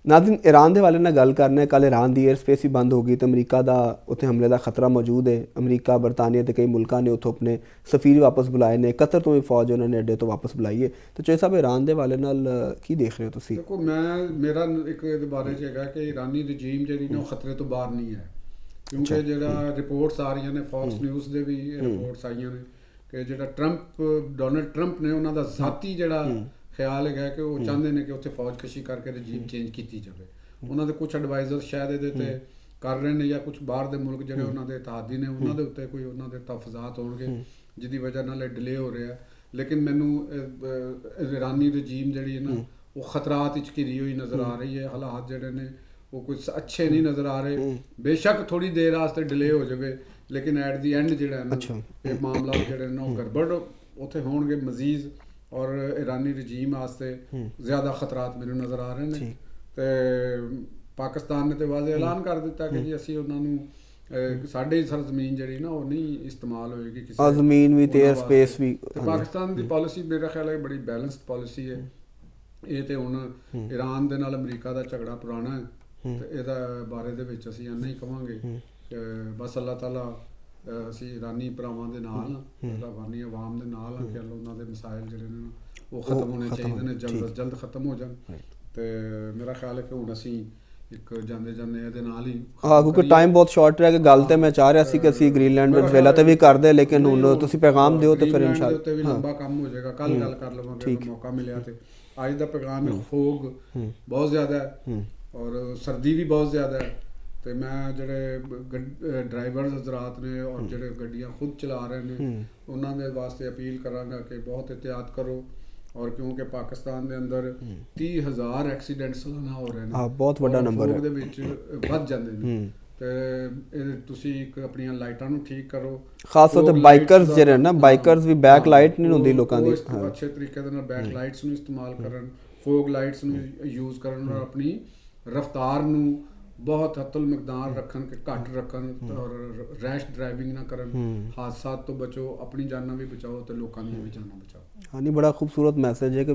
नाज़रीन ईरान के हवाले नाल गल करने कल ईरान की एयर स्पेस भी बंद हो गई तो अमरीका का उत्थे हमले का खतरा मौजूद है। अमरीका बरतानिया के कई मुल्कों ने उत्थों अपने सफीर वापस बुलाए ने, कतर तो भी फौज उन्होंने अड्डे तो वापस बुलाई है। तो चोई साहब ईरान के हवाले नाल की देख रहे हो तुसी? देखो मैं मेरा एक इहदे बारे च हैगा कि ईरानी रजीम जिहड़ी ना खतरे तो बाहर नहीं है, क्योंकि जिहड़ा रिपोर्ट्स आ रही ने फॉक्स न्यूज़ दे भी रिपोर्ट्स आईयां ने कि जिहड़ा डोनाल्ड ट्रंप ने उन्हां दा ज़ाती जिहड़ा ख्याल है कि वो चाहते हैं कि उत्थे फौजकशी करके रजीम चेंज की जाए। उन्होंने कुछ एडवाइजर शायद ये कर रहे हैं या कुछ बाहर के मुल्क जो उन्होंने इतिहादी ने उन्होंने उत्ते कोई उन्होंने तहफजात होंगे जिसकी वजह नाल डिले हो रहा है। लेकिन मैनू ईरानी रजीम जी ना वो खतरात घिरी हुई नज़र आ रही है। हालात जोड़े ने वो कुछ अच्छे नहीं नज़र आ रहे। बेशक थोड़ी देर वास्ते डिले हो जाए लेकिन एट दी एंड जो है ना ये मामला जोड़े ना गड़बड़ उत्थे होणगे मजीद और ईरानी रजीम वास्ते ज़्यादा खतरात मैनू नज़र आ रहे हैं। तो पाकिस्तान ने तो वाज़े ऐलान कर दिता कि जी असी उन्होंने साढ़े सरजमीन जी ना वो नहीं इस्तेमाल होएगी किसी जमीन भी एयर स्पेस भी। पाकिस्तान की पॉलिसी मेरा ख्याल है बड़ी बैलेंस्ड पॉलिसी है। ये तो हुण ईरान दे नाल अमरीका का झगड़ा पुराना है तो इहदा बारे दे विच असीं इन्ना ही कहांगे कि बस अल्लाह ताला असीं ईरानी भरावां दे नाल अफगानी अवाम दे नाल कि उन्हां दे मसाइल जिहड़े ने वो खत्म होने चाहिए ने, जल्द अज जल्द खत्म हो जान। तो मेरा ख्याल है कि हुण असीं एक जांदे जांदे इहदे नाल ही हाँ क्योंकि टाइम बहुत शॉर्ट रह गया। गल तो मैं चाह रहा सी कि असीं ग्रीनलैंड वेनेजुएला ते भी करदे लेकिन हुण तुसीं पैगाम दिओ तो फिर इंशाअल्लाह उत्ते भी लंबा काम हो जाएगा। कल गल कर लवांगे मौका मिलिया तो अज दा पैगाम है फोग बहुत ज़्यादा है और सर्दी भी बहुत ज़्यादा है। तो मैं जोड़े ड्राइवर हजरात ने और जोड़े गड्डियाँ खुद चला रहे हैं उन्होंने वास्ते अपील करांगा कि बहुत एहतियात करो। और क्योंकि पाकिस्तान के अंदर 30,000 एक्सीडेंट सालाना हो रहे हैं, बहुत बड़ा नंबर है, वध जाते हैं। तो तुसी अपनियां लाइटां नूं ठीक करो, खास तौर ते बाइकर्स जेहड़े ना बाइकर्स भी बैक लाइट नहीं हुंदी लोकां दी, अच्छे तरीके दे नाल बैक लाइट्स नूं इस्तेमाल करन, फोग लाइट्स नूं यूज़ करन और अपनी रफ्तार नूं बहुत हतुल मकदार रखन के घट रखन और रैश ड्राइविंग ना करन। हादसा तो बचो, अपनी जाना भी बचाओ तो लोकां दी भी जाना बचाओ। हाँ नहीं बड़ा खूबसूरत मैसेज है कि